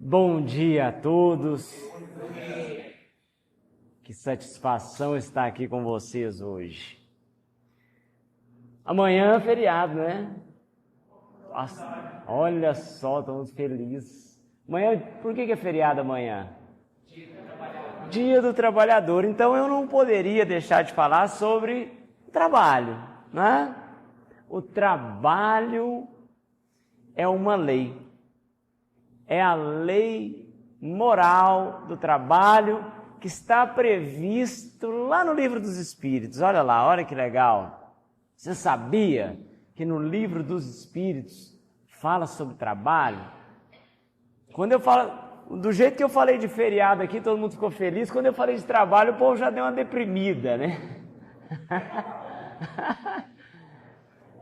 Bom dia a todos. Que satisfação estar aqui com vocês hoje. Amanhã é feriado, né? Nossa, olha só, estamos felizes. Amanhã, por que é feriado amanhã? Dia do Trabalhador. Então eu não poderia deixar de falar sobre trabalho, né? O trabalho é uma lei. É a lei moral do trabalho que está previsto lá no Livro dos Espíritos. Olha lá, olha que legal. Você sabia que no Livro dos Espíritos fala sobre trabalho? Quando eu falo, do jeito que eu falei de feriado aqui, todo mundo ficou feliz. Quando eu falei de trabalho, o povo já deu uma deprimida, né?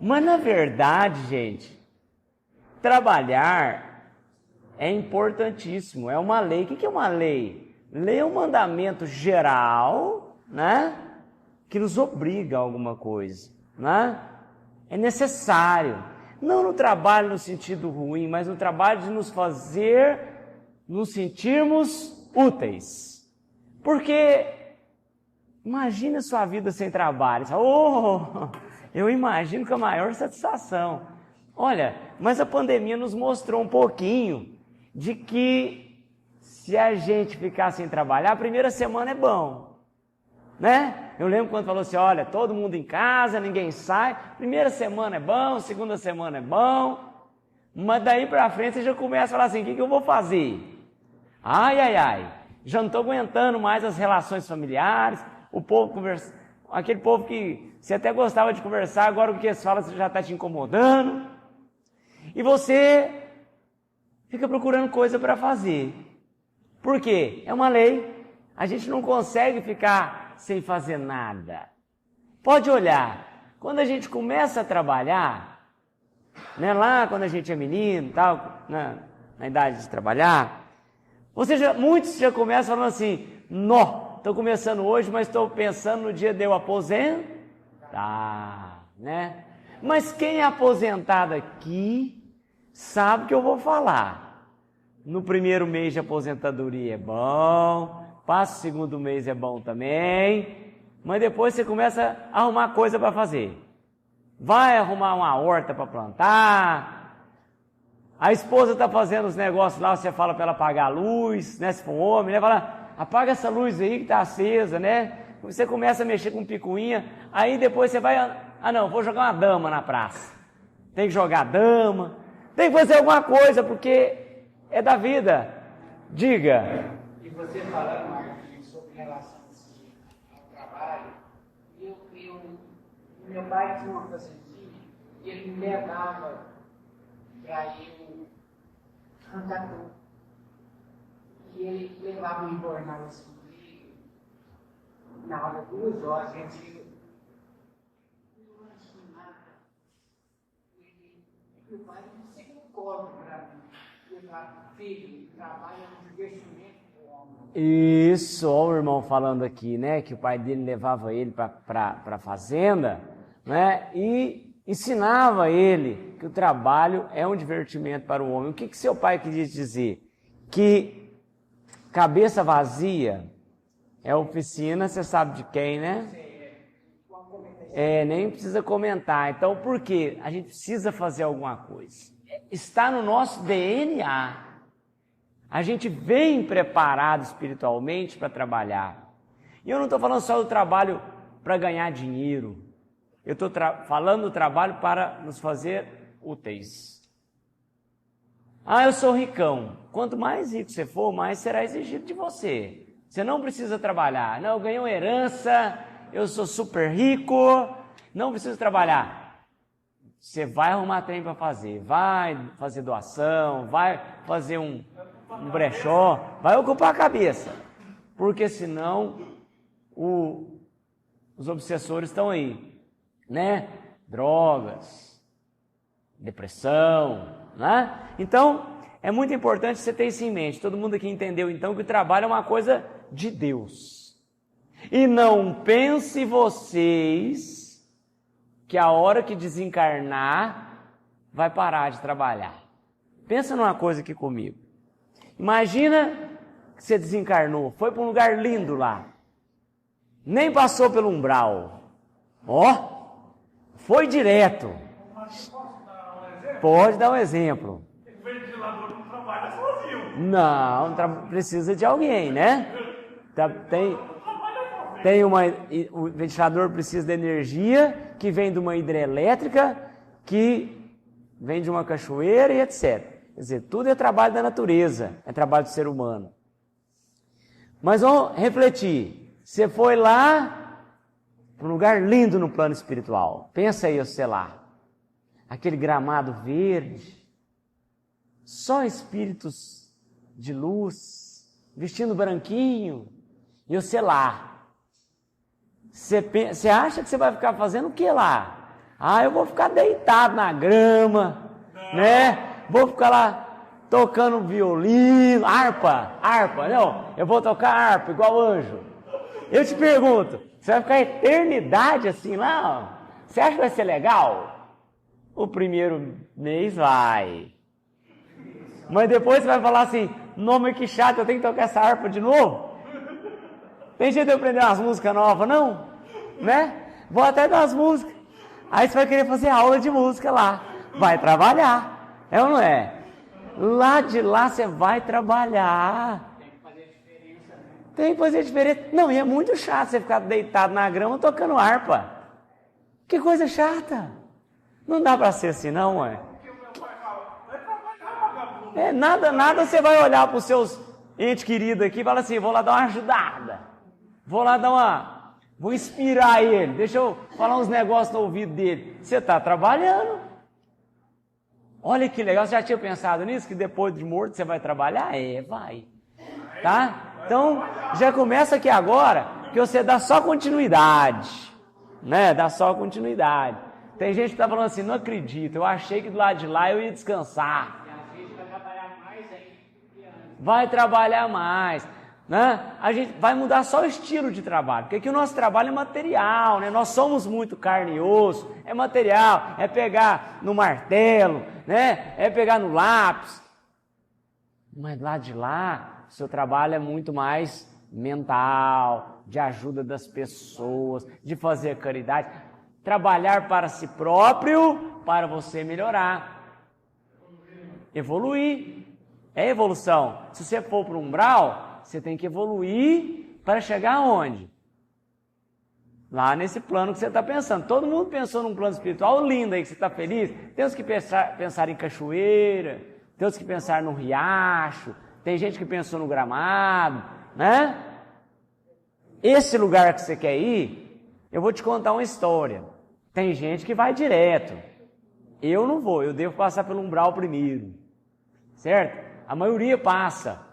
Mas na verdade, gente, trabalhar é importantíssimo, é uma lei. O que é uma lei? Lei é um mandamento geral, né? Que nos obriga a alguma coisa, né? É necessário. Não no trabalho no sentido ruim, mas no trabalho de nos fazer nos sentirmos úteis. Porque imagina sua vida sem trabalho. Eu imagino com a maior satisfação. Olha, mas a pandemia nos mostrou um pouquinho de que se a gente ficar sem trabalhar, a primeira semana é bom, né? Eu lembro quando falou assim, olha, todo mundo em casa, ninguém sai, primeira semana é bom, segunda semana é bom, mas daí pra frente você já começa a falar assim, o que eu vou fazer? Ai, já não estou aguentando mais as relações familiares, o povo conversa, aquele povo que você até gostava de conversar, agora o que eles falam já está te incomodando, e você fica procurando coisa para fazer. Por quê? É uma lei. A gente não consegue ficar sem fazer nada. Pode olhar. Quando a gente começa a trabalhar, né, lá quando a gente é menino, tal, na idade de trabalhar, muitos já começam falando assim, estou começando hoje, mas estou pensando no dia de eu aposentar, né? Mas quem é aposentado aqui sabe o que eu vou falar. No primeiro mês de aposentadoria é bom, passa o segundo mês é bom também, mas depois você começa a arrumar coisa para fazer. Vai arrumar uma horta para plantar, a esposa está fazendo os negócios lá, você fala para ela apagar a luz, né? Se for um homem, né? Fala, apaga essa luz aí que está acesa, né? Você começa a mexer com picuinha, aí depois você vai, vou jogar uma dama na praça. Tem que jogar dama, tem que fazer alguma coisa, porque é da vida. Diga. E você falando, Marquinhos, sobre relação ao trabalho, meu pai tinha uma fazendinha e ele me levava para ir cantar tudo. E ele levava um jornal assim comigo, na hora 2 horas, a gente não tinha nada. Meu pai não se concorda para mim. Filho, trabalho é um divertimento do homem. Isso, olha o irmão falando aqui, né? Que o pai dele levava ele para a fazenda, né? E ensinava ele que o trabalho é um divertimento para o homem. O que seu pai queria dizer? Que cabeça vazia é oficina, você sabe de quem, né? Nem precisa comentar. Então, por quê? A gente precisa fazer alguma coisa. Está no nosso DNA. A gente vem preparado espiritualmente para trabalhar. E eu não estou falando só do trabalho para ganhar dinheiro. Eu estou falando do trabalho para nos fazer úteis. Eu sou ricão. Quanto mais rico você for, mais será exigido de você. Você não precisa trabalhar. Não, eu ganhei uma herança, eu sou super rico, não preciso trabalhar. Você vai arrumar trem para fazer, vai fazer doação, vai fazer um brechó, vai ocupar a cabeça, porque senão os obsessores estão aí, né? Drogas, depressão, né? Então, é muito importante você ter isso em mente. Todo mundo aqui entendeu então que o trabalho é uma coisa de Deus. E não pense vocês que a hora que desencarnar vai parar de trabalhar. Pensa numa coisa aqui comigo. Imagina que você desencarnou, foi para um lugar lindo lá, nem passou pelo umbral. Ó, foi direto. Pode dar um exemplo. O ventilador não trabalha sozinho. Não, precisa de alguém, né? O ventilador precisa de energia que vem de uma hidrelétrica, que vem de uma cachoeira e etc. Quer dizer, tudo é trabalho da natureza, é trabalho do ser humano. Mas vamos refletir. Você foi lá para um lugar lindo no plano espiritual. Pensa aí, você lá. Aquele gramado verde, só espíritos de luz, vestindo branquinho, e você lá. Você acha que você vai ficar fazendo o que lá? Ah, eu vou ficar deitado na grama, né? Vou ficar lá tocando violino, harpa, não, eu vou tocar harpa igual anjo. Eu te pergunto, você vai ficar a eternidade assim lá? Ó? Você acha que vai ser legal? O primeiro mês vai. Mas depois você vai falar assim, nome que chato, eu tenho que tocar essa harpa de novo? Tem jeito de eu aprender umas músicas novas, não? Né? Vou até dar umas músicas. Aí você vai querer fazer aula de música lá. Vai trabalhar. É ou não é? Lá de lá você vai trabalhar. Tem que fazer diferença, né? Tem que fazer diferença. Não, e é muito chato você ficar deitado na grama tocando harpa. Que coisa chata. Não dá para ser assim, não, é? Nada você vai olhar para os seus entes queridos aqui e falar assim, vou lá dar uma ajudada. Vou inspirar ele. Deixa eu falar uns negócios no ouvido dele. Você está trabalhando. Olha que legal, você já tinha pensado nisso? Que depois de morto você vai trabalhar? Vai. Tá? Então, já começa aqui agora, que você dá só continuidade. Né? Dá só continuidade. Tem gente que está falando assim, não acredito, eu achei que do lado de lá eu ia descansar. E às vezes vai trabalhar mais ainda do que antes. Vai trabalhar mais, né? A gente vai mudar só o estilo de trabalho, porque aqui o nosso trabalho é material, né? Nós somos muito carne e osso, é material, é pegar no martelo, né? É pegar no lápis. Mas lá de lá, o seu trabalho é muito mais mental, de ajuda das pessoas, de fazer caridade. Trabalhar para si próprio, para você melhorar. Evoluir. É evolução. Se você for para o umbral, você tem que evoluir para chegar aonde? Lá nesse plano que você está pensando. Todo mundo pensou num plano espiritual lindo aí, que você está feliz. Tem uns que pensar em cachoeira, tem uns que pensar no riacho, tem gente que pensou no gramado, né? Esse lugar que você quer ir, eu vou te contar uma história. Tem gente que vai direto. Eu não vou, eu devo passar pelo umbral primeiro. Certo? A maioria passa.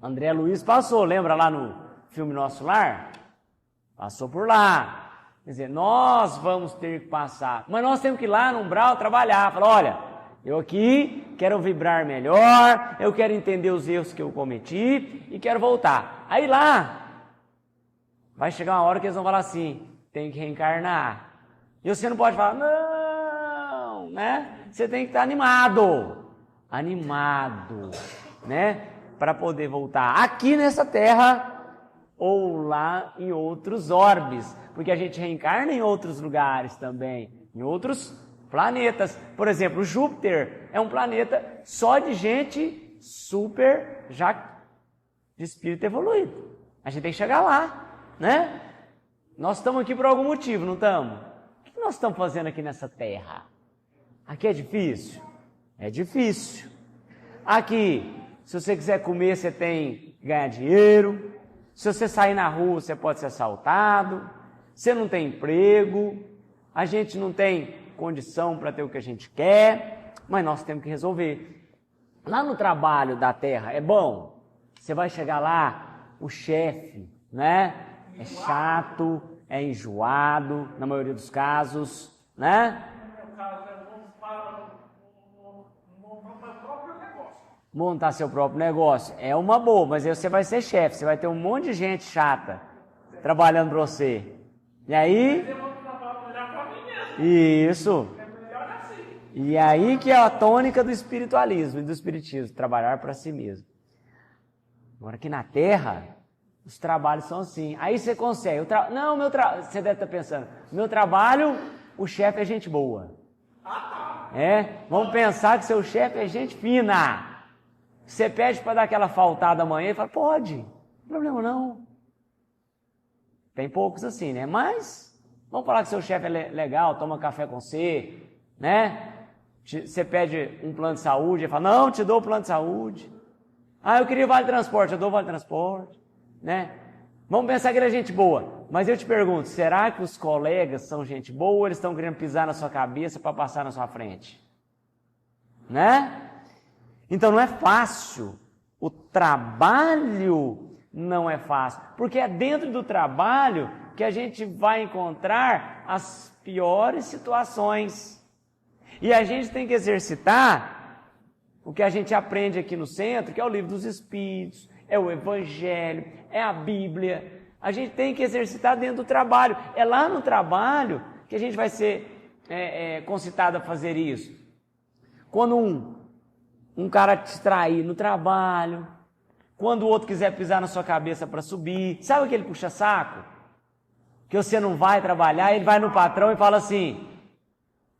André Luiz passou, lembra lá no filme Nosso Lar? Passou por lá. Quer dizer, nós vamos ter que passar. Mas nós temos que ir lá no umbral trabalhar. Falar, olha, eu aqui quero vibrar melhor, eu quero entender os erros que eu cometi e quero voltar. Aí lá, vai chegar uma hora que eles vão falar assim, tem que reencarnar. E você não pode falar, não, né? Você tem que estar animado, né? Para poder voltar aqui nessa terra ou lá em outros orbes, porque a gente reencarna em outros lugares também, em outros planetas. Por exemplo, Júpiter é um planeta só de gente super já de espírito evoluído. A gente tem que chegar lá, né? Nós estamos aqui por algum motivo, não estamos? O que nós estamos fazendo aqui nessa terra? Aqui é difícil? É difícil. Aqui, se você quiser comer, você tem que ganhar dinheiro. Se você sair na rua, você pode ser assaltado. Você não tem emprego. A gente não tem condição para ter o que a gente quer. Mas nós temos que resolver. Lá no trabalho da terra, é bom? Você vai chegar lá, o chefe, né? É chato, é enjoado, na maioria dos casos, né? Montar seu próprio negócio é uma boa, mas aí você vai ser chefe, você vai ter um monte de gente chata trabalhando para você. E aí? Isso. E aí que é a tônica do espiritualismo e do espiritismo, trabalhar para si mesmo. Agora aqui na terra, os trabalhos são assim. Aí você consegue. Você deve estar pensando, meu trabalho, o chefe é gente boa. Vamos pensar que seu chefe é gente fina. Você pede para dar aquela faltada amanhã e fala, pode, não tem problema não. Tem poucos assim, né? Mas, vamos falar que seu chefe é legal, toma café com você, né? Você pede um plano de saúde, ele fala, não, te dou o plano de saúde. Eu queria vale transporte, eu dou vale transporte, né? Vamos pensar que ele é gente boa. Mas eu te pergunto, será que os colegas são gente boa ou eles estão querendo pisar na sua cabeça para passar na sua frente? Né? Então não é fácil. O trabalho não é fácil. Porque é dentro do trabalho que a gente vai encontrar as piores situações. E a gente tem que exercitar o que a gente aprende aqui no centro, que é o livro dos Espíritos, é o Evangelho, é a Bíblia. A gente tem que exercitar dentro do trabalho. É lá no trabalho que a gente vai ser concitado a fazer isso. Quando um cara te trair no trabalho, quando o outro quiser pisar na sua cabeça para subir, sabe aquele puxa-saco? Que você não vai trabalhar, ele vai no patrão e fala assim,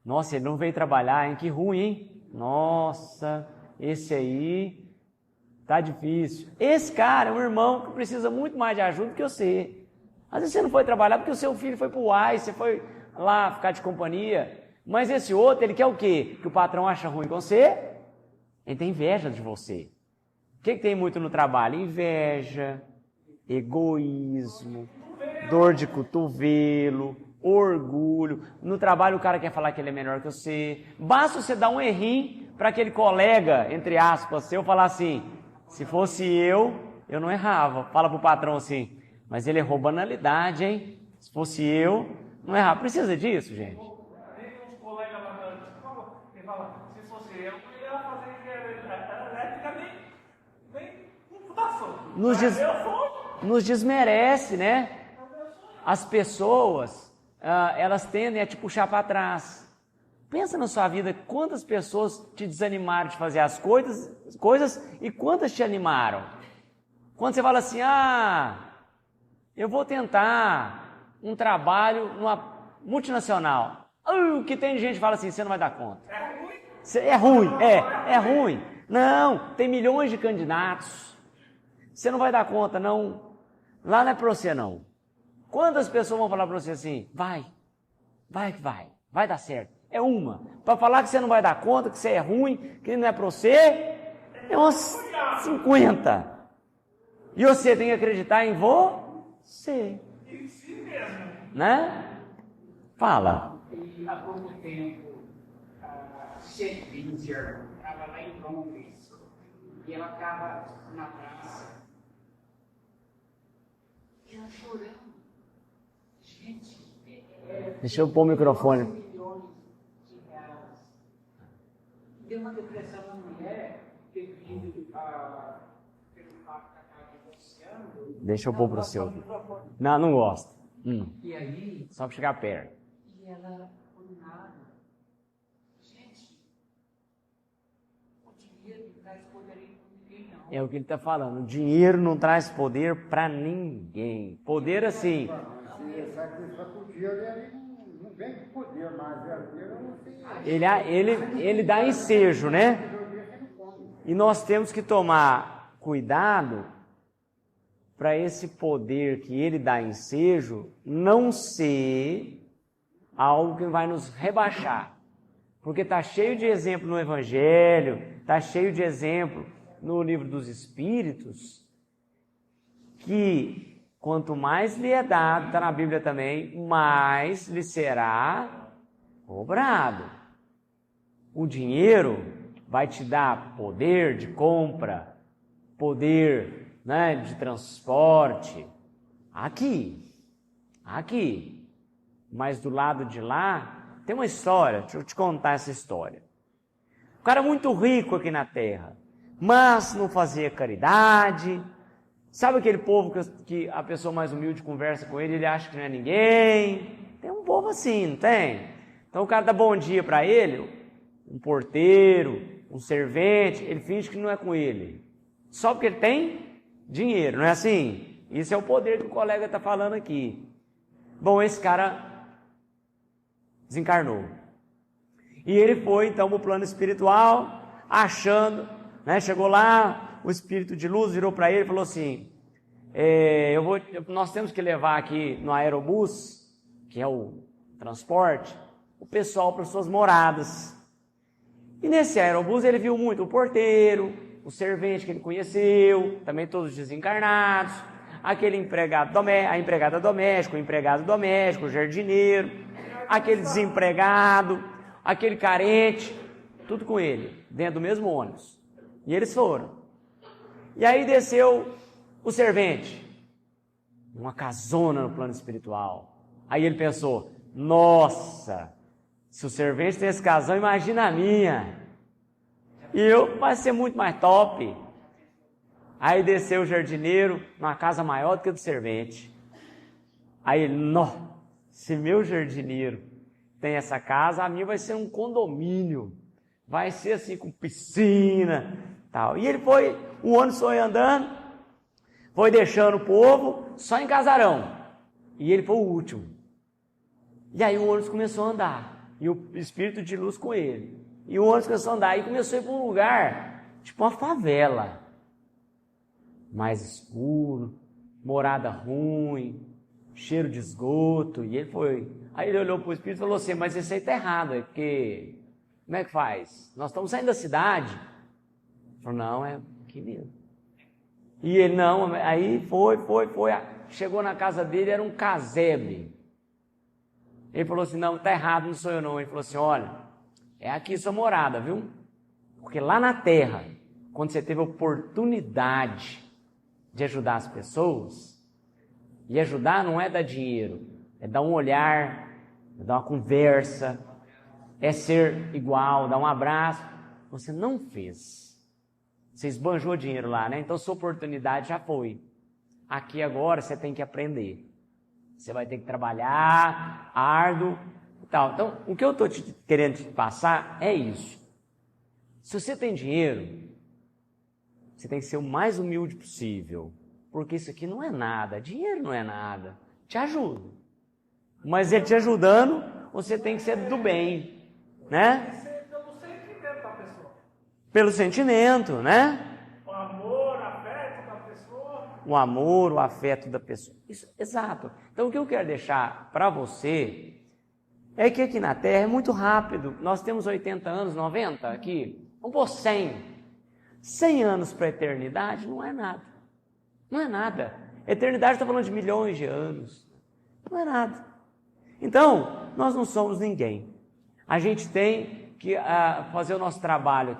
nossa, ele não veio trabalhar, hein? Que ruim, hein? Nossa, esse aí tá difícil. Esse cara é um irmão que precisa muito mais de ajuda do que você. Às vezes você não foi trabalhar porque o seu filho foi pro UAI, você foi lá ficar de companhia. Mas esse outro, ele quer o quê? Que o patrão acha ruim com você? Ele tem inveja de você. O que tem muito no trabalho? Inveja, egoísmo, dor de cotovelo, orgulho. No trabalho o cara quer falar que ele é melhor que você. Basta você dar um errinho para aquele colega, entre aspas, seu, falar assim, se fosse eu não errava. Fala pro patrão assim, mas ele errou banalidade, hein? Se fosse eu, não errava. Precisa disso, gente? Tem uns colegas lá da escola que falam, se fosse eu ia fazer elétrica nem computação. Nos desmerece, né? As pessoas, elas tendem a te puxar para trás. Pensa na sua vida, quantas pessoas te desanimaram de fazer as coisas e quantas te animaram. Quando você fala assim, eu vou tentar um trabalho numa multinacional. O que tem de gente que fala assim, você não vai dar conta. É ruim? É ruim. Não, tem milhões de candidatos. Você não vai dar conta, não. Lá não é para você, não. Quantas pessoas vão falar para você assim, vai dar certo. É uma. Para falar que você não vai dar conta, que você é ruim, que não é para você, é umas 50. E você tem que acreditar em você. Em si mesmo. Né? Fala. E há pouco tempo, a Shakespeare estava lá em Londres e ela estava na praça e ela chorando. Gente, deixa eu pôr o microfone. milhões de reais. Deu uma depressão na mulher devido pelo fato da casa divorciando. Deixa eu pôr pro seu. Não gosto. E aí, Só para chegar perto. e ela por nada. Gente, o dinheiro não traz poder para ninguém, não. É o que ele está falando. O dinheiro não traz poder para ninguém. Poder assim. Se sacrificar por dinheiro, ele não vem com poder, mas eu não sei. Ele dá ensejo, né? E nós temos que tomar cuidado para esse poder que ele dá ensejo não ser algo que vai nos rebaixar. Porque está cheio de exemplo no Evangelho, está cheio de exemplo no Livro dos Espíritos, que quanto mais lhe é dado, está na Bíblia também, mais lhe será cobrado. O dinheiro vai te dar poder de compra, poder, né, de transporte, aqui. Mas do lado de lá, tem uma história, deixa eu te contar essa história. O cara muito rico aqui na terra, mas não fazia caridade. Sabe aquele povo que a pessoa mais humilde conversa com ele acha que não é ninguém? Tem um povo assim, não tem? Então o cara dá bom dia para ele, um porteiro, um servente, ele finge que não é com ele. Só porque ele tem dinheiro, não é assim? Isso é o poder que o colega está falando aqui. Bom, esse cara desencarnou. E ele foi, então, para o plano espiritual, achando, né? Chegou lá, o espírito de luz virou para ele e falou assim, nós temos que levar aqui no aerobus, que é o transporte, o pessoal para suas moradas. E nesse aerobus ele viu muito o porteiro, o servente que ele conheceu, também todos desencarnados, aquele a empregada doméstica, o empregado doméstico, o jardineiro, aquele desempregado, aquele carente, tudo com ele, dentro do mesmo ônibus. E eles foram. E aí desceu o servente, uma casona no plano espiritual. Aí ele pensou, nossa, se o servente tem esse casão, imagina a minha. E eu vai ser muito mais top. Aí desceu o jardineiro, numa casa maior do que a do servente. Aí ele, se meu jardineiro tem essa casa, a minha vai ser um condomínio. Vai ser assim, com piscina, tal. E ele foi, o ônibus foi andando, foi deixando o povo só em casarão. E ele foi o último. E aí o ônibus começou a andar. E o espírito de luz com ele. E o ônibus começou a andar. E começou a ir para um lugar, tipo uma favela. Mais escuro, morada ruim, cheiro de esgoto. E ele foi. Aí ele olhou para o espírito e falou assim, mas isso aí está errado, porque como é que faz? Nós estamos saindo da cidade. Ele falou, não, é aqui mesmo. E ele, não, aí foi. Chegou na casa dele, era um casebre. Ele falou assim, não, está errado, não sou eu não. Ele falou assim, olha, é aqui sua morada, viu? Porque lá na terra, quando você teve a oportunidade de ajudar as pessoas, e ajudar não é dar dinheiro, é dar um olhar, é dar uma conversa, é ser igual, dar um abraço. Você não fez. Você esbanjou dinheiro lá, né? Então sua oportunidade já foi. Aqui agora você tem que aprender. Você vai ter que trabalhar, árduo e tal. Então, o que eu estou querendo te passar é isso. Se você tem dinheiro, você tem que ser o mais humilde possível. Porque isso aqui não é nada. Dinheiro não é nada. Te ajuda. Mas ele te ajudando, você tem que ser do bem. Né? Pelo sentimento da pessoa. Pelo sentimento, né? O amor, o afeto da pessoa. O amor, o afeto da pessoa. Isso, exato. Então, o que eu quero deixar para você é que aqui na Terra é muito rápido. Nós temos 80 anos, 90 aqui. Vamos pôr 100. 100 anos para a eternidade não é nada. Não é nada. Eternidade está falando de milhões de anos. Não é nada. Então, nós não somos ninguém. A gente tem que fazer o nosso trabalho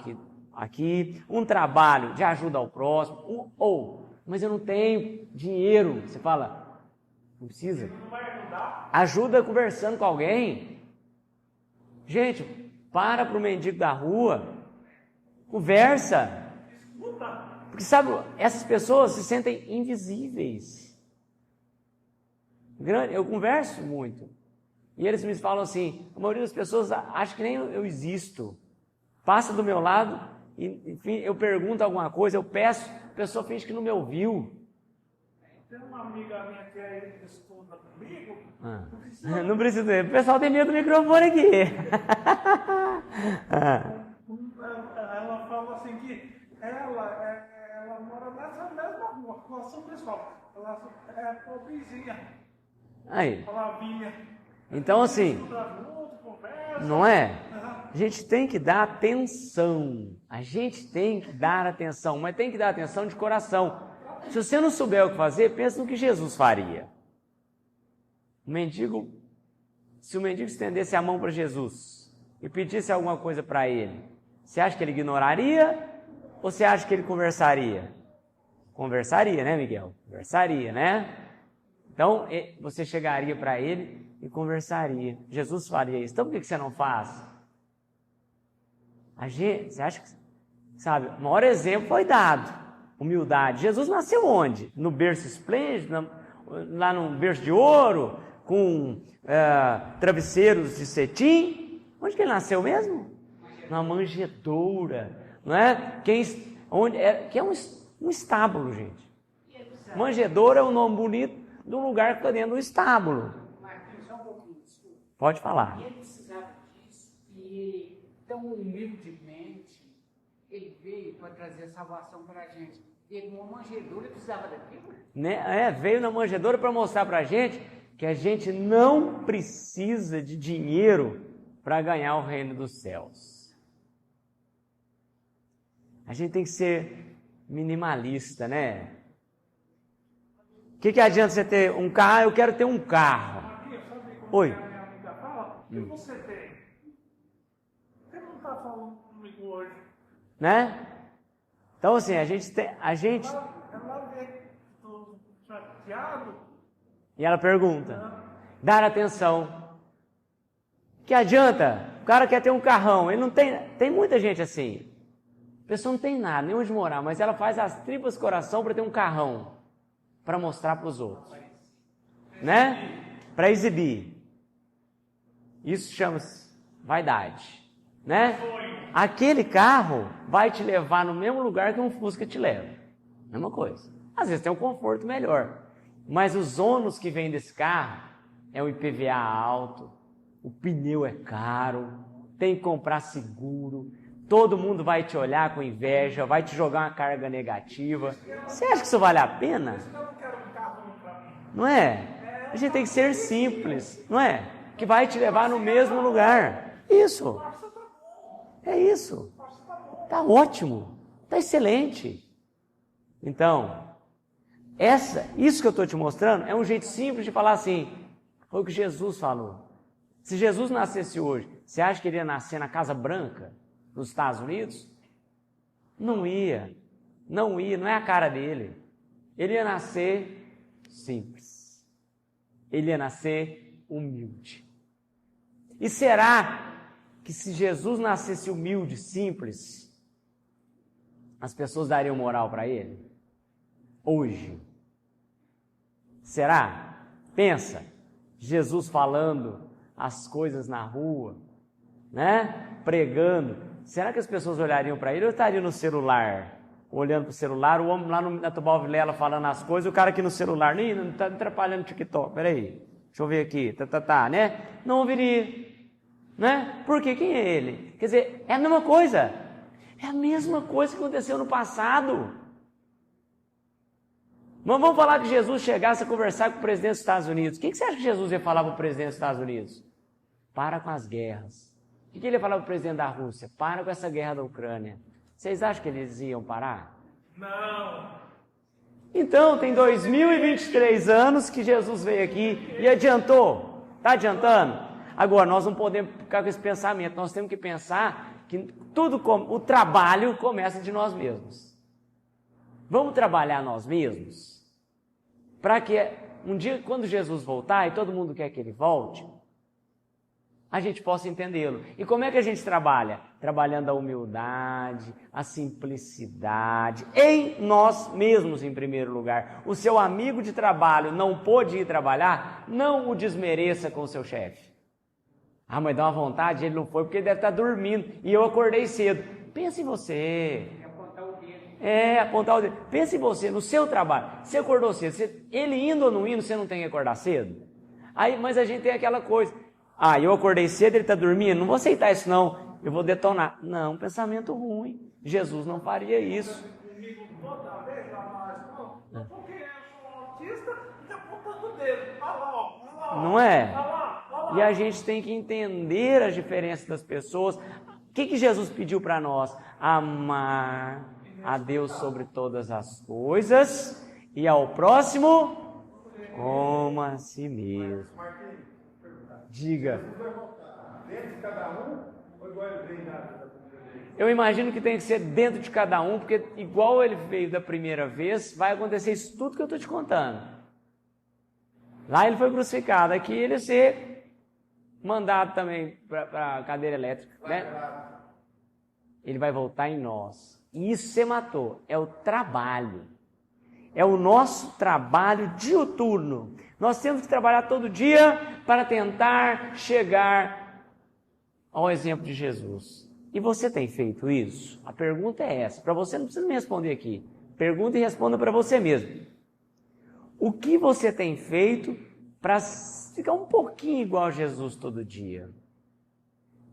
aqui, um trabalho de ajuda ao próximo, mas eu não tenho dinheiro. Você fala, não precisa. Não vai ajudar. Ajuda conversando com alguém. Gente, para o mendigo da rua, conversa. Escuta. Porque sabe, essas pessoas se sentem invisíveis. Eu converso muito. E eles me falam assim, a maioria das pessoas acha que nem eu existo. Passa do meu lado, e enfim, eu pergunto alguma coisa, eu peço, a pessoa finge que não me ouviu. Tem uma amiga minha que estuda comigo. Não precisa, o pessoal tem medo do microfone aqui. Ela fala assim que ela mora nessa mesma rua, com a sua pessoal. Ela é pobrezinha. Aí. Flavinha. Então, assim, Conversa. não é? A gente tem que dar atenção. A gente tem que dar atenção, mas tem que dar atenção de coração. Se você não souber o que fazer, pensa no que Jesus faria. Se o mendigo estendesse a mão para Jesus e pedisse alguma coisa para ele, você acha que ele ignoraria ou você acha que ele conversaria? Conversaria, né, Miguel? Conversaria, né? Então, você chegaria para ele e conversaria. Jesus faria isso. Então, por que você não faz? Você acha que... Sabe, o maior exemplo foi dado. Humildade. Jesus nasceu onde? No berço esplêndido, lá num berço de ouro, com travesseiros de cetim. Onde que ele nasceu mesmo? Na manjedoura. Não é? Que é um estábulo, gente. Manjedoura é um nome bonito de um lugar que está dentro do estábulo. Marquinhos, só um pouquinho, desculpa. Pode falar. E ele precisava disso, e ele, tão humildemente, ele veio para trazer salvação para a gente. Ele, uma manjedoura, precisava daquilo. Né? Veio na manjedoura para mostrar para a gente que a gente não precisa de dinheiro para ganhar o reino dos céus. A gente tem que ser minimalista, né? O que adianta você ter um carro? Eu quero ter um carro. Marquinhos, sabe como Oi. a minha amiga fala? O que você tem? Você não está falando comigo hoje. Né? Então assim, a gente Ela vê que estou chateado. e ela pergunta, dar atenção. Que adianta? O cara quer ter um carrão, ele não tem muita gente assim. A pessoa não tem nada, nem onde morar, mas ela faz as tripas do coração para ter um carrão, para mostrar para os outros, né? Para exibir. Isso chama-se vaidade, né? Aquele carro vai te levar no mesmo lugar que um Fusca te leva. Mesma coisa. Às vezes tem um conforto melhor, mas os ônus que vêm desse carro é o IPVA alto, o pneu é caro, tem que comprar seguro, todo mundo vai te olhar com inveja, vai te jogar uma carga negativa. Você acha que isso vale a pena? Eu não quero um carro para mim. Não é? A gente tem que ser simples, não é? Que vai te levar no mesmo lugar. Isso. É isso. Tá ótimo. Tá excelente. Então, isso que eu estou te mostrando é um jeito simples de falar assim. Foi o que Jesus falou. Se Jesus nascesse hoje, você acha que ele ia nascer na Casa Branca, nos Estados Unidos? Não ia. Não ia, não é a cara dele. Ele ia nascer simples. Ele ia nascer humilde. E será que se Jesus nascesse humilde, simples, as pessoas dariam moral para ele? Hoje. Será? Pensa, Jesus falando as coisas na rua, né? Pregando. Será que as pessoas olhariam para ele ou estariam no celular? Olhando para o celular, o homem lá na Tubal Vilela falando as coisas, o cara aqui no celular, nem não está atrapalhando o TikTok, peraí, deixa eu ver aqui, né? Não ouviria, né? Por quê? Quem é ele? Quer dizer, é a mesma coisa. É a mesma coisa que aconteceu no passado. Mas vamos falar que Jesus chegasse a conversar com o presidente dos Estados Unidos. O que você acha que Jesus ia falar para o presidente dos Estados Unidos? Para com as guerras. O que ele ia falar para o presidente da Rússia? Para com essa guerra da Ucrânia. Vocês acham que eles iam parar? Não. Então, tem 2023 anos que Jesus veio aqui e adiantou. Está adiantando? Agora, nós não podemos ficar com esse pensamento. Nós temos que pensar que o trabalho começa de nós mesmos. Vamos trabalhar nós mesmos para que um dia, quando Jesus voltar, e todo mundo quer que ele volte, a gente possa entendê-lo. E como é que a gente trabalha? Trabalhando a humildade, a simplicidade, em nós mesmos em primeiro lugar. O seu amigo de trabalho não pôde ir trabalhar, não o desmereça com o seu chefe. Ah, mas dá uma vontade, ele não foi porque ele deve estar dormindo e eu acordei cedo. Pense em você. Apontar o dedo. Pense em você, no seu trabalho. Você acordou cedo, ele indo ou não indo, você não tem que acordar cedo? Mas a gente tem aquela coisa. Ah, eu acordei cedo, ele está dormindo, não vou aceitar isso não, eu vou detonar. Não, pensamento ruim. Jesus não faria isso. Comigo toda vez lá na escola, porque eu sou autista e apontando o dedo. Olha lá, ó. Não é? E a gente tem que entender as diferenças das pessoas. O que Jesus pediu para nós? Amar a Deus sobre todas as coisas e ao próximo como a si mesmo. Diga. Dentro de cada um ou igual ele veio da primeira vez? Eu imagino que tem que ser dentro de cada um, porque igual ele veio da primeira vez, vai acontecer isso tudo que eu estou te contando. Lá ele foi crucificado, aqui ele ia ser mandado também para a cadeira elétrica, né? Ele vai voltar em nós. E isso você matou, é o trabalho. É o nosso trabalho diuturno. Nós temos que trabalhar todo dia para tentar chegar ao exemplo de Jesus. E você tem feito isso? A pergunta é essa. Para você não precisa me responder aqui. Pergunta e responda para você mesmo. O que você tem feito para ficar um pouquinho igual a Jesus todo dia?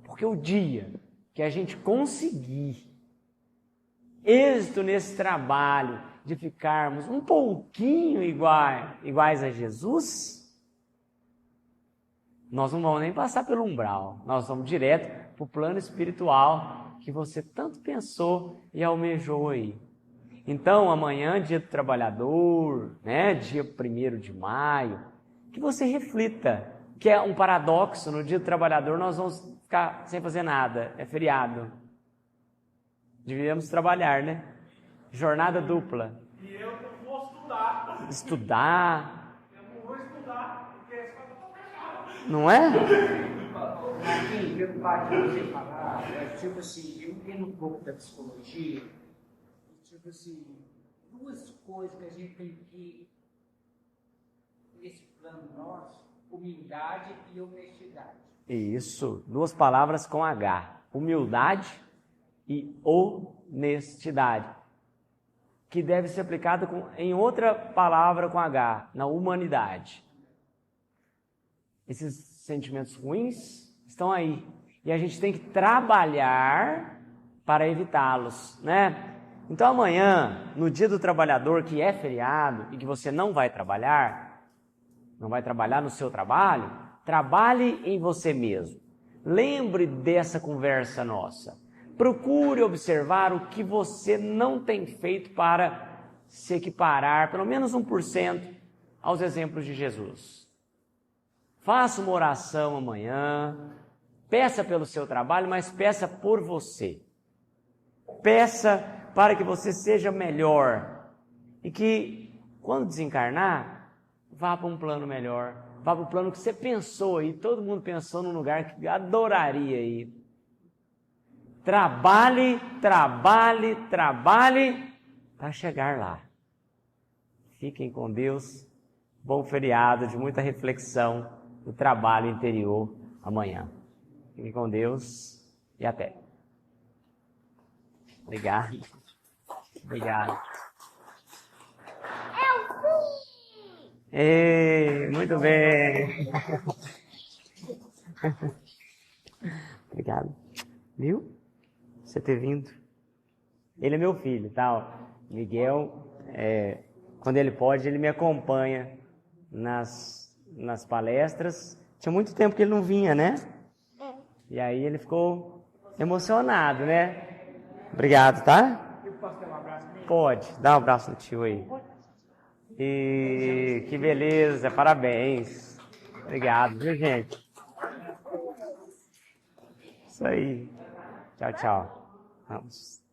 Porque o dia que a gente conseguir êxito nesse trabalho de ficarmos um pouquinho iguais a Jesus, nós não vamos nem passar pelo umbral, nós vamos direto para o plano espiritual que você tanto pensou e almejou aí. Então, amanhã, dia do trabalhador, né, dia 1º de maio, que você reflita, que é um paradoxo, no dia do trabalhador nós vamos ficar sem fazer nada, é feriado. Devíamos trabalhar, né? Jornada dupla. E eu não vou estudar. Estudar. Eu não vou estudar, porque a escola está fechada. Não é? Marquinhos, pelo fato de você falar, tipo assim, eu entendo um pouco da psicologia, tipo assim, duas coisas que a gente tem que, nesse plano nosso, humildade e honestidade. Isso, 2 palavras com H, humildade e honestidade, que deve ser aplicado em outra palavra com H, na humanidade. Esses sentimentos ruins estão aí, e a gente tem que trabalhar para evitá-los, né? Então amanhã, no dia do trabalhador, que é feriado, e que você não vai trabalhar no seu trabalho, trabalhe em você mesmo. Lembre dessa conversa nossa. Procure observar o que você não tem feito para se equiparar, pelo menos 1%, aos exemplos de Jesus. Faça uma oração amanhã, peça pelo seu trabalho, mas peça por você. Peça para que você seja melhor e que, quando desencarnar, vá para um plano melhor. Vá para o plano que você pensou aí, todo mundo pensou num lugar que adoraria ir. Trabalhe, trabalhe, trabalhe para chegar lá. Fiquem com Deus. Bom feriado de muita reflexão do trabalho interior amanhã. Fiquem com Deus e até. Obrigado. Obrigado. Ei, muito bem. Obrigado. Viu? Você ter vindo. Ele é meu filho, tá? Miguel, quando ele pode, ele me acompanha nas palestras. Tinha muito tempo que ele não vinha, né? E aí ele ficou emocionado, né? Obrigado, tá? Eu posso dar um abraço nele? Pode, dá um abraço no tio aí. E que beleza, parabéns. Obrigado, viu, gente? Isso aí. Tchau, tchau. Vamos.